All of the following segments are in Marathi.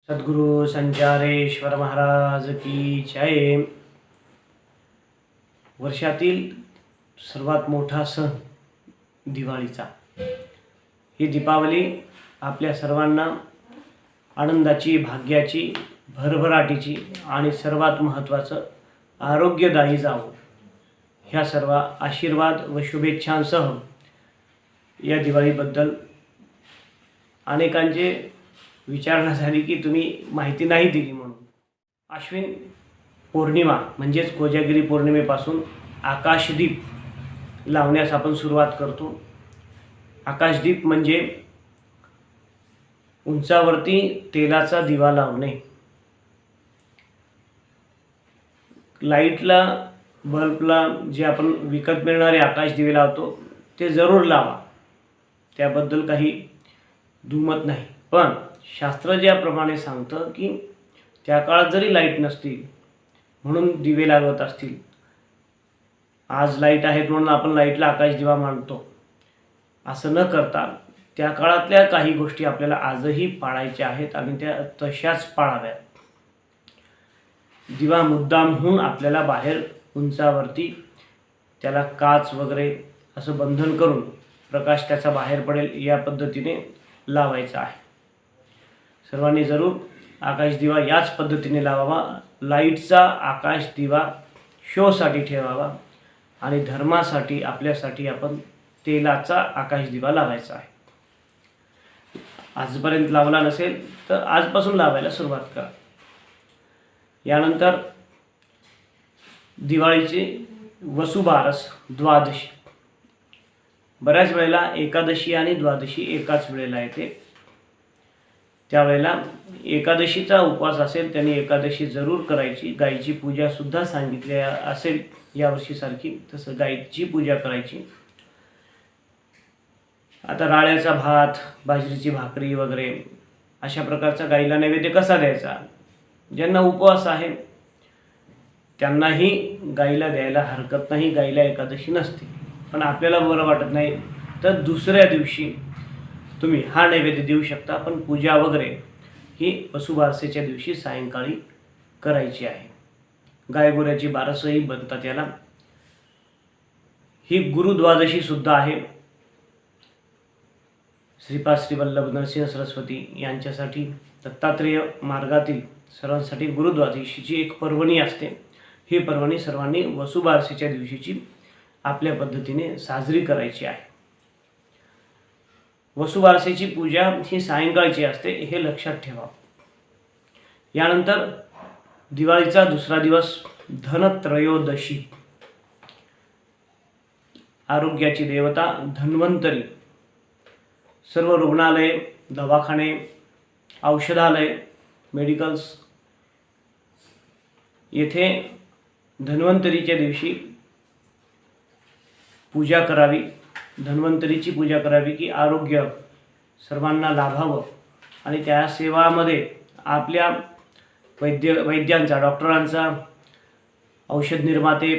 सद्गुरु संचारेश्वर महाराज की जय। वर्षातील सर्वात मोठा सण दिवाळीचा। ही दीपावली आपल्या सर्वांना आनंदाची, भाग्याची, भरभराटीची आणि सर्वात महत्त्वाचं आरोग्यदायी जावो ह्या सर्व आशीर्वाद व शुभेच्छांसह या दिवाळीबद्दल अनेकांचे विचारणा झाली की तुम्ही माहिती नाही दिली म्हणून। आश्विन पौर्णिमा म्हणजेच कोजागिरी पौर्णिमेपासून आकाशदीप लावण्यास आपण सुरुवात करतो। आकाशदीप म्हणजे उंचावरती तेलाचा दिवा लावणे। लाईटला, बल्बला जे आपण विकत मिळणारे आकाश दिवे लावतो ते जरूर लावा, त्याबद्दल काही दुमत नाही। पण शास्त्र ज्याप्रमाणे सांगतं की त्या काळात जरी लाईट नसतील म्हणून दिवे लागत असतील, आज लाईट आहेत म्हणून आपण लाईटला आकाश दिवा मानतो, असं न करता त्या काळातल्या काही गोष्टी आपल्याला आजही पाळायच्या आहेत आणि त्या तशाच पाळाव्यात। दिवा मुद्दामहून आपल्याला बाहेर उंचावरती त्याला काच वगैरे असं बंधन करून प्रकाश त्याचा बाहेर पडेल या पद्धतीने लावायचा आहे। सर्वांनी जरूर आकाश दिवा याच पद्धतीने लावावा। लाईटचा आकाश दिवा शोसाठी ठेवावा आणि धर्मासाठी, आपल्यासाठी आपण तेलाचा आकाश दिवा लावायचा आहे। आजपर्यंत लावला नसेल तर आजपासून लावायला सुरुवात करा। यानंतर दिवाळीची वसुबारस द्वादशी। बऱ्याच वेळेला एकादशी आणि द्वादशी एकाच वेळेला येते। त्यावेळेला एकादशीचा उपवास असेल त्यांनी एकादशी जरूर करायची। गायीची पूजा सुद्धा सांगितली असेल यावर्षीसारखी, तसं गायीची पूजा करायची। आता राळ्याचा भात, बाजरीची भाकरी वगैरे अशा प्रकारचा गायीला नैवेद्य कसा द्यायचा? ज्यांना उपवास आहे त्यांनाही गायीला द्यायला हरकत नाही, गायीला एकादशी नसते। पण आपल्याला बरं वाटत नाही तर दुसऱ्या दिवशी तुम्ही हा नैवेद्य देऊ शकता, पण पूजा वगैरे ही वसुबारसेच्या दिवशी सायंकाळी करायची आहे। गायगुऱ्याची बारसही बनतात याला। ही गुरुद्वादशी सुद्धा आहे। श्रीपाद श्री वल्लभ नरसिंह सरस्वती यांच्यासाठी, दत्तात्रेय मार्गातील सर्वांसाठी गुरुद्वादशीची एक पर्वणी असते। ही पर्वणी सर्वांनी वसुबारसेच्या दिवशीची आपल्या पद्धतीने साजरी करायची आहे। वसुबारसेची पूजा ही सायंकाळची असते, हे लक्षात ठेवा। यानंतर दिवाळीचा दुसरा दिवस धनत्रयोदशी। आरोग्याची देवता धन्वंतरी सर्व रुग्णालय, दवाखाने, औषधालय, मेडिकल्स येथे धन्वंतरीच्या दिवशी पूजा करावी। धन्वंतरीची पूजा करावी की आरोग्य सर्वांना लाभावं आणि त्या सेवामध्ये आपल्या वैद्यांचा, डॉक्टरांचा, औषध निर्माते,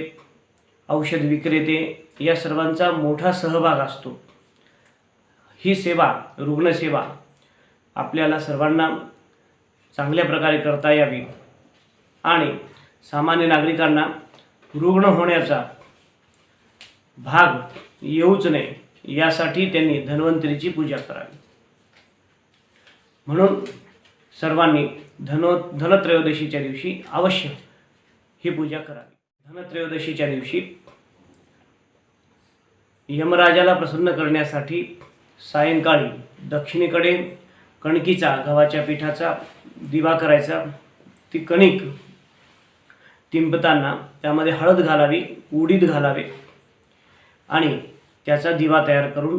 औषध विक्रेते या सर्वांचा मोठा सहभाग असतो। ही सेवा, रुग्णसेवा आपल्याला सर्वांना चांगल्या प्रकारे करता यावी आणि सामान्य नागरिकांना रुग्ण होण्याचा भाग येऊच नये यासाठी त्यांनी धन्वंतरीची पूजा करावी। म्हणून सर्वांनी धनत्रयोदशीच्या दिवशी अवश्य ही पूजा करावी। धनत्रयोदशीच्या दिवशी यमराजाला प्रसन्न करण्यासाठी सायंकाळी दक्षिणेकडे कणकीचा, गव्हाच्या पिठाचा दिवा करायचा। ती कणिक तिंबताना त्यामध्ये हळद घालावी, उडीद घालावे आणि त्याचा दिवा तयार करून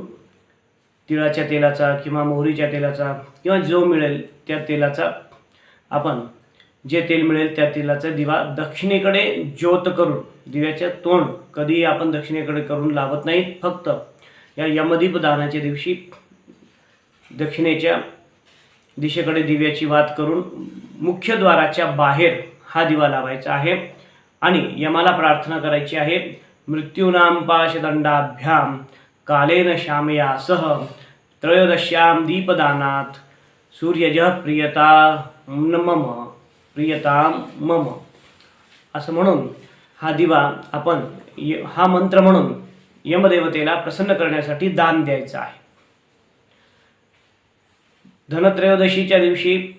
तिळाच्या तेलाचा किंवा मोहरीच्या तेलाचा किंवा जो मिळेल त्या तेलाचा, आपण जे तेल मिळेल त्या तेलाचा दिवा दक्षिणेकडे ज्योत करून, दिव्याचे तोंड कधीही आपण दक्षिणेकडे करून लावत नाहीत। फक्त या यमदीप दानाच्या दिवशी दक्षिणेच्या दिशेकडे दिव्याची वात करून मुख्यद्वाराच्या बाहेर हा दिवा लावायचा आहे आणि यमाला प्रार्थना करायची आहे, मृत्यूनाम पाशदंडाभ्याम कालेन श्यामया सह त्रयोदश्याम दीपदानात सूर्यजः प्रियता मम प्रियताम मम असं म्हणून हा दिवा आपण हा मंत्र म्हणून यमदेवतेला प्रसन्न करण्यासाठी दान द्यायचं आहे. धनत्रयोदशीच्या दिवशी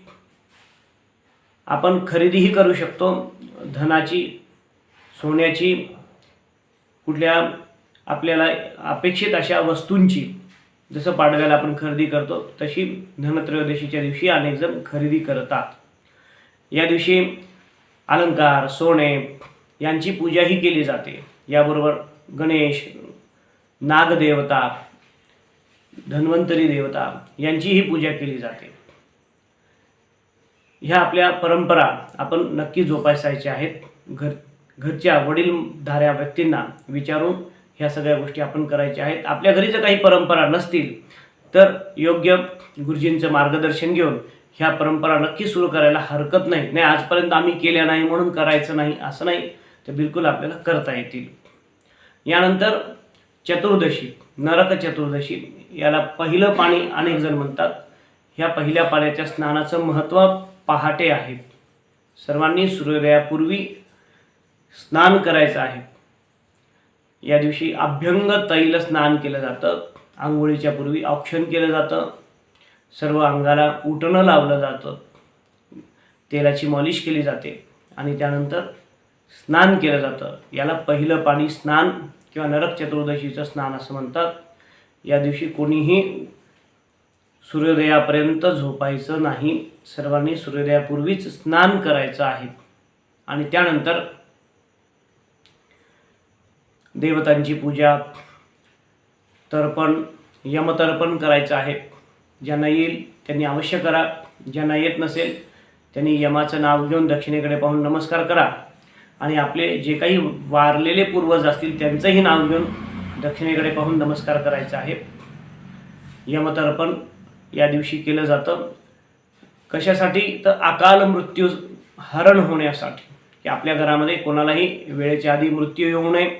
आपण खरेदीही करू शकतो, धनाची, सोन्याची, कुठल्या आपल्याला अपेक्षित अशा वस्तूंची. जसं पाडव्याला आपण खरेदी करतो तशी धनत्रयोदशीच्या दिवशी अनेक जण खरेदी करतात. या दिवशी अलंकार, सोने यांची पूजाही केली जाते. याबरोबर गणेश, नागदेवता, धन्वंतरी देवता यांचीही पूजा केली जाते. ह्या आपल्या परंपरा आपण नक्की जोपासायच्या आहेत. घरच्या वडीलधाऱ्या व्यक्तींना विचारून ह्या सगळ्या गोष्टी आपण करायच्या आहेत. आपल्या घरी जर काही परंपरा नसतील तर योग्य गुरुजींचं मार्गदर्शन घेऊन ह्या परंपरा नक्की सुरू करायला हरकत नाही. नाही आजपर्यंत आम्ही केल्या नाही म्हणून करायचं नाही असं नाही, तर बिलकुल आपल्याला करता येतील. यानंतर चतुर्दशी, नरक चतुर्दशी, याला पहिलं पाणी अनेक जण म्हणतात. ह्या पहिल्या पाण्याच्या स्नानाचं महत्त्व पहाटे आहे. सर्वांनी सूर्योदयापूर्वी स्नान करायचं आहे. या दिवशी अभ्यंग तैल स्नान केलं जातं. आंघोळीच्या पूर्वी औक्षण केलं जातं. सर्व अंगाला उटणं लावलं जातं. तेलाची मॉलिश केली जाते आणि त्यानंतर स्नान केलं जातं. याला पहिलं पाणी स्नान किंवा नरक चतुर्दशीचं स्नान असं म्हणतात. या दिवशी कोणीही सूर्योदयापर्यंत झोपायचं नाही. सर्वांनी सूर्योदयापूर्वीच स्नान करायचं आहे. आणि त्यानंतर देवतांची पूजा, तर्पण, यमतर्पण करायचं आहे. ज्यांना येईल त्यांनी अवश्य करा. ज्यांना येत नसेल त्यांनी यमाचं नाव घेऊन दक्षिणेकडे पाहून नमस्कार करा आणि आपले जे काही वारलेले पूर्वज असतील त्यांचंही नाव घेऊन दक्षिणेकडे पाहून नमस्कार करायचा आहे. यमतर्पण या दिवशी केलं जातं. कशासाठी? तर अकाल मृत्यू हरण होण्यासाठी, की आपल्या घरामध्ये कोणालाही वेळेच्या आधी मृत्यू येऊ नये,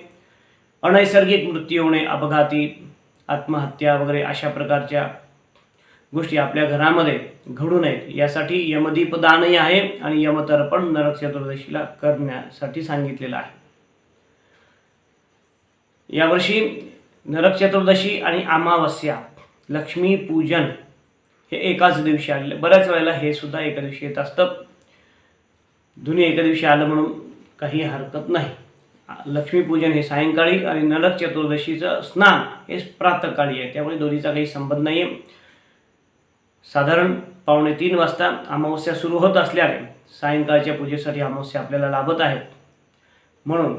अनैसर्गिक मृत्यू येऊ नये, अपघाती, आत्महत्या वगैरे अशा प्रकारच्या गोष्टी आपल्या घरामध्ये घडू नयेत यासाठी यमदीपदानही आहे आणि यमतर्पण नरक चतुर्दशीला करण्यासाठी सांगितलेलं आहे. यावर्षी नरक चतुर्दशी आणि अमावस्या, लक्ष्मी पूजन हे एकाच दिवशी आले. बऱ्याच वेळेला हे सुद्धा एका दिवशी येत असतं. दोन्ही एका दिवशी आलं म्हणून काही हरकत नाही. लक्ष्मीपूजन हे सायंकाळी आणि नरक चतुर्दशीचं स्नान हे प्रातःकाळी आहे. त्यामुळे दोन्हीचा काही संबंध नाही आहे. साधारण 2:45 वाजता अमावस्या सुरू होत असल्याने सायंकाळच्या पूजेसाठी अमावस्या आपल्याला लाभत आहे. म्हणून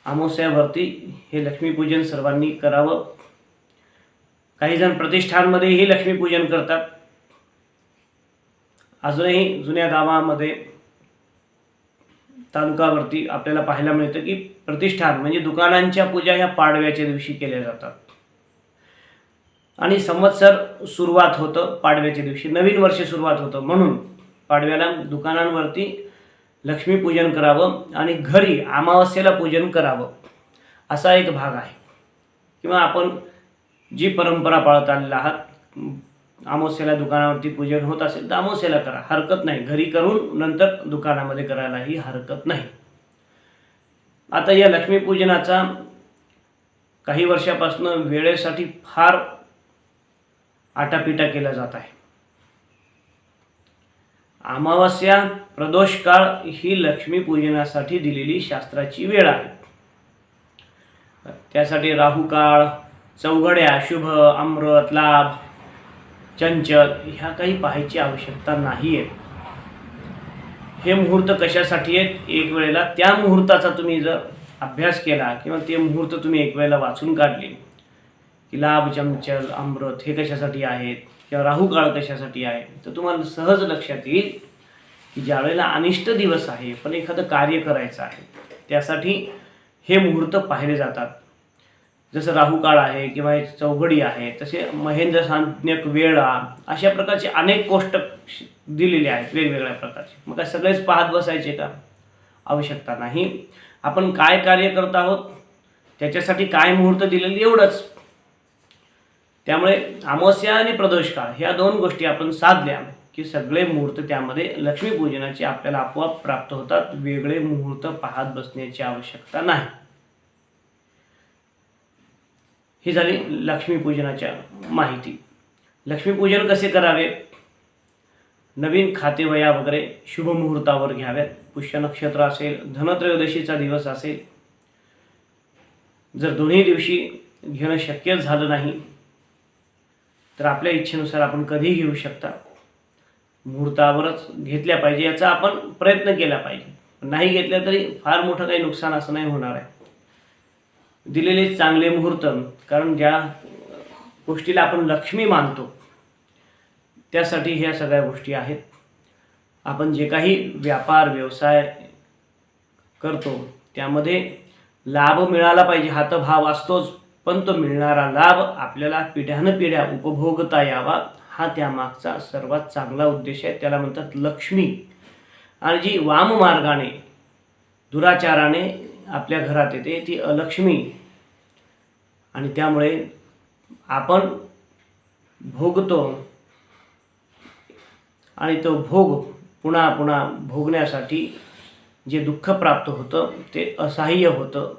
अमावस्यावरती हे लक्ष्मीपूजन सर्वांनी करावं. काही जण प्रतिष्ठानमध्येही लक्ष्मीपूजन करतात. अजूनही जुन्या गावामध्ये, तालुकावरती आपल्याला पाहायला मिळतं की प्रतिष्ठान म्हणजे दुकानांच्या पूजा ह्या पाडव्याच्या दिवशी केल्या जातात. आणि संवत्सर सुरुवात होतं पाडव्याच्या दिवशी, नवीन वर्ष सुरुवात होतं. म्हणून पाडव्याला दुकानांवरती लक्ष्मीपूजन करावं आणि घरी अमावस्येला पूजन करावं असा एक भाग आहे. किंवा आपण जी परंपरा पाळत आलेला आहात, अमावस्येला दुकानावरती पूजन होत असेल तर अमावस्येला करा, हरकत नाही. घरी करून नंतर दुकानामध्ये करायलाही हरकत नाही. आता या लक्ष्मीपूजनाचा काही वर्षापासून वेळेसाठी फार आटापिटा केला जात आहे. अमावस्या, प्रदोष काळ ही लक्ष्मीपूजनासाठी दिलेली शास्त्राची वेळ आहे. त्यासाठी राहू काळ, चौघड्या, शुभ, अमृत, लाभ, चंचल ह्या काही पाहायची आवश्यकता नाही आहे. हे मुहूर्त कशासाठी आहेत? एक वेळेला त्या मुहूर्ताचा तुम्ही जर अभ्यास केला किंवा ते मुहूर्त तुम्ही एक वेळेला वाचून काढले की लाभ, चंचल, अमृत हे कशासाठी आहेत किंवा राहू काळ कशासाठी आहे, तर तुम्हाला सहज लक्षात येईल की ज्या वेळेला अनिष्ट दिवस आहे पण एखादं कार्य करायचं आहे त्यासाठी हे मुहूर्त पाहिले जातात. जसं राहू काळ आहे किंवा चौघडी आहे, तसे महेंद्र सांज्ञक वेळा, अशा प्रकारचे अनेक कोष्टक दिलेले आहेत वेगवेगळ्या प्रकारचे. मग काय सगळेच पाहत बसायचे का? आवश्यकता नाही. आपण काय कार्य करत आहोत त्याच्यासाठी काय मुहूर्त दिलेले एवढंच. त्यामुळे अमावस्या आणि प्रदोष काळ ह्या दोन गोष्टी आपण साधल्या की सगळे मुहूर्त त्यामध्ये लक्ष्मीपूजनाचे आपल्याला आपोआप प्राप्त होतात. वेगळे मुहूर्त पाहत बसण्याची आवश्यकता नाही. ही झाली लक्ष्मीपूजनाच्या माहिती. लक्ष्मीपूजन कसे करावे? नवीन खातेवह्या वगैरे शुभ मुहूर्तावर घ्याव्यात. पुष्य नक्षत्र असेल, धनत्रयोदशीचा दिवस असेल. जर दोन्ही दिवशी घेणं शक्य झालं नाही तर आपल्या इच्छेनुसार आपण कधीही घेऊ शकता. मुहूर्तावरच घेतल्या पाहिजे याचा आपण प्रयत्न केला पाहिजे. नाही घेतल्या तरी फार मोठं काही नुकसान असं नाही होणार आहे. दिलेले चांगले मुहूर्त, कारण ज्या गोष्टीला आपण लक्ष्मी मानतो त्यासाठी ह्या सगळ्या गोष्टी आहेत. आपण जे काही व्यापार व्यवसाय करतो त्यामध्ये लाभ मिळाला पाहिजे हा तर भाव असतोच, पण तो मिळणारा लाभ आपल्याला पिढ्यानपिढ्या उपभोगता यावा हा त्यामागचा सर्वात चांगला उद्देश आहे. त्याला म्हणतात लक्ष्मी. आणि जी वाममार्गाने दुराचाराने आपल्या घरात येते ती अलक्ष्मी. आणि त्यामुळे आपण भोगतो आणि तो भोग पुन्हा पुन्हा भोगण्यासाठी जे दुःख प्राप्त होतं ते असह्य होतं.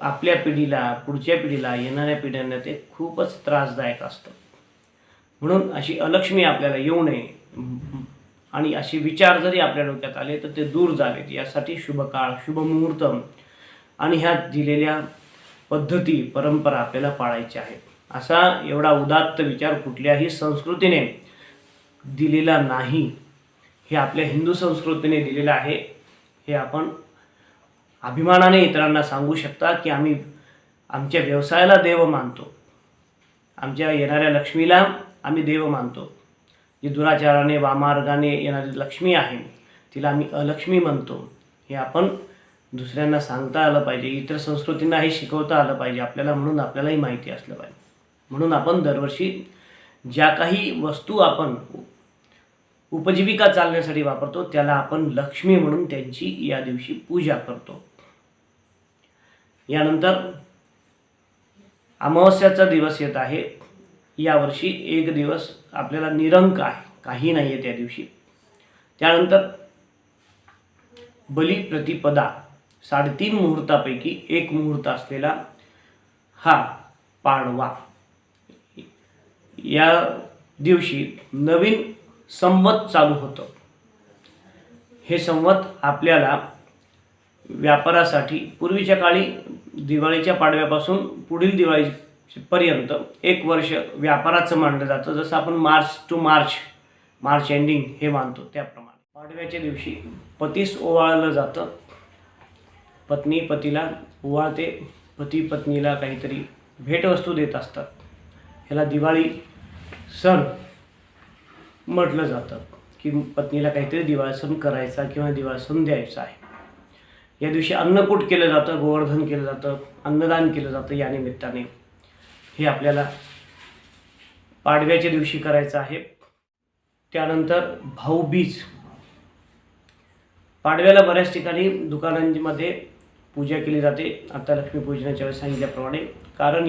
आपल्या पिढीला, पुढच्या पिढीला, येणाऱ्या पिढ्यांना ते खूपच त्रासदायक असतं. म्हणून अशी अलक्ष्मी आपल्याला येऊ नये आणि असे विचार जरी आपल्या डोक्यात आले तर ते दूर जावेत यासाठी शुभ काळ, शुभ मुहूर्त आणि ह्या दिलेल्या पद्धती, परंपरा आपल्याला पाळायच्या आहेत. असा एवढा उदात्त विचार कुठल्याही संस्कृतीने दिलेला नाही. हे आपल्या हिंदू संस्कृतीने दिलेलं आहे. हे आपण अभिमानाने इतरांना सांगू शकता की आम्ही आमच्या व्यवसायाला देव मानतो, आमच्या येणाऱ्या लक्ष्मीला आम्ही देव मानतो. जी दुराचाराने वामार्गाने येणारी लक्ष्मी आहे तिला आम्ही अलक्ष्मी म्हणतो. हे आपण दुसऱ्यांना सांगता आलं पाहिजे, इतर संस्कृतींनाही शिकवता आलं पाहिजे आपल्याला. म्हणून आपल्यालाही माहिती असलं पाहिजे. म्हणून आपण दरवर्षी ज्या काही वस्तू आपण उपजीविका चालण्यासाठी वापरतो त्याला आपण लक्ष्मी म्हणून त्यांची या दिवशी पूजा करतो. यानंतर अमावस्याचा दिवस येत आहे. यावर्षी एक दिवस आपल्याला निरंक आहे, काही नाही आहे त्या दिवशी. त्यानंतर बलिप्रतिपदा, 3.5 मुहूर्तापैकी एक मुहूर्त असलेला हा पाडवा. या दिवशी नवीन संवत चालू होतं. हे संवत आपल्याला व्यापारासाठी पूर्वीच्या काळी दिवाळीच्या पाडव्यापासून पुढील दिवाळीपर्यंत एक वर्ष व्यापाराचं मानलं जातं. जसं आपण मार्च टू मार्च एंडिंग हे मानतो त्याप्रमाणे पाडव्याच्या दिवशी पतीस ओवाळलं जातं. पत्नी पतीला ओवाळते, पती पत्नीला काहीतरी भेटवस्तू देत असतात. ह्याला दिवाळी सण म्हटलं जातं की पत्नीला काहीतरी दिवाळी सण करायचा किंवा दिवाळी सण द्यायचा आहे. या दिवशी अन्नकूट केलं जातं, गोवर्धन केलं जातं, अन्नदान केलं जातं. या निमित्ताने हे आपल्याला पाडव्याच्या दिवशी करायचं आहे. त्यानंतर भाऊबीज. पाडव्याला बऱ्याच ठिकाणी दुकानांमध्ये पूजा केली जाते आता लक्ष्मीपूजनाच्या वेळेस सांगितल्याप्रमाणे. कारण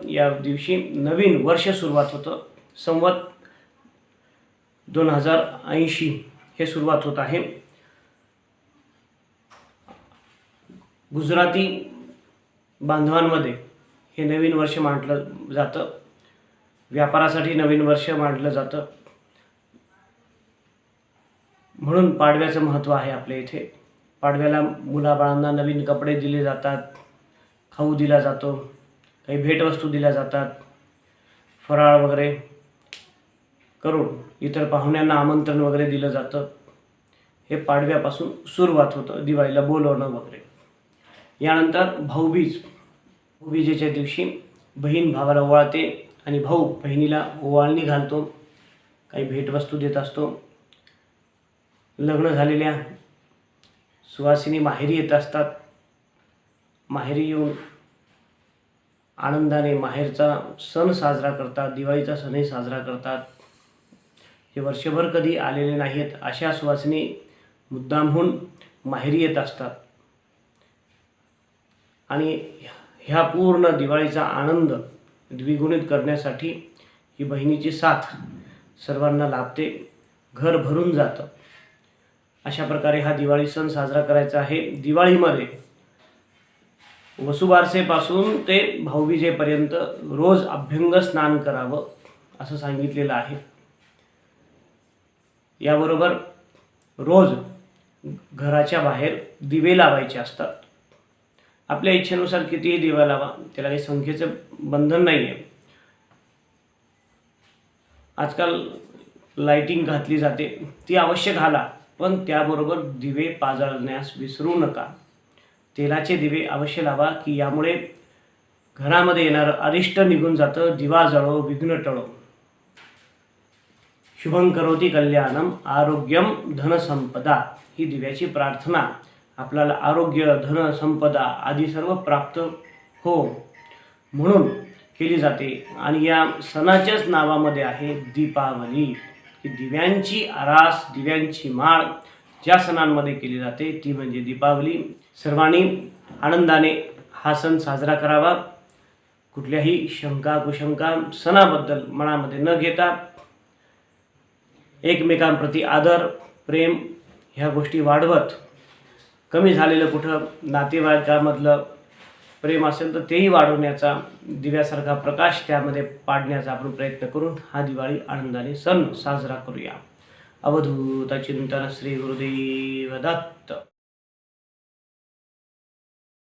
या दिवशी नवीन वर्ष सुरुवात होतं. संवत 2080 हे सुरुवात होत आहे. गुजराती बांधवांमध्ये हे नवीन वर्ष मानलं जातं. व्यापारासाठी नवीन वर्ष मानलं जातं. म्हणून पाडव्याचं महत्त्व आहे आपल्या इथे. पाडव्याला मुलाबाळांना नवीन कपडे दिले जातात, खाऊ दिला जातो, काही भेटवस्तू दिल्या जातात, फराळ वगैरे करून इतर पाहुण्यांना आमंत्रण वगैरे दिलं जातं. हे पाडव्यापासून सुरुवात होतं, दिवाळीला बोलवणं वगैरे. यानंतर भाऊबीज. भाऊबीजेच्या दिवशी बहीण भावाला ओवाळते आणि भाऊ बहिणीला ओवाळणी घालतो, काही भेटवस्तू देत असतो. लग्न झालेल्या सुवासिनी माहेरी येत असतात. माहेरी येऊन आनंदाने माहेरचा सण साजरा करतात, दिवाळीचा सणही साजरा करतात. हे वर्षभर कधी आलेले नाहीत अशा सुवासिनी मुद्दामहून माहेरी येत असतात. आणि ह्या पूर्ण दिवाळीचा आनंद द्विगुणित करण्यासाठी ही बहिणीची साथ सर्वांना लाभते. घर भरून जातं. अशा प्रकारे हा दिवाळी सण साजरा करायचा आहे. दिवाळीमध्ये वसुबारसेपासून ते भाऊबीजेपर्यंत रोज अभ्यंग स्नान करावं असं सांगितलेलं आहे. याबरोबर रोज घराच्या बाहेर दिवे लावायचे असतात. आपल्या इच्छेनुसार कितीही दिवा लावा, त्याला काही संख्येचं बंधन नाही आहे. आजकाल लाईटिंग घातली जाते, ती अवश्य घाला, पण त्याबरोबर दिवे पाजळण्यास विसरू नका. तेलाचे दिवे अवश्य लावा, की यामुळे घरामध्ये येणारं अरिष्ट निघून जातं. दिवा जळो विघ्न टळो. शुभं करोति कल्याणम आरोग्यम धनसंपदा ही दिव्याची प्रार्थना आपल्याला आरोग्य, धन, संपदा आदी सर्व प्राप्त हो म्हणून केली जाते. आणि या सणाच्याच नावामध्ये आहे दीपावली, की दिव्यांची आरास, दिव्यांची माळ ज्या सणांमध्ये केली जाते ती म्हणजे दीपावली. सर्वांनी आनंदाने हा सण साजरा करावा. कुठल्याही शंका कुशंका सणाबद्दल मनामध्ये न घेता एकमेकांप्रती आदर, प्रेम ह्या गोष्टी वाढवत, कमी झालेलं कुठं नातेवाईकामधलं प्रेम असेल तर तेही वाढवण्याचा, दिव्यासारखा प्रकाश त्यामध्ये पाडण्याचा आपण प्रयत्न करून हा दिवाळी आनंदाने सण साजरा करूया. अवधूत चिंतन श्री गुरुदेव दत्त.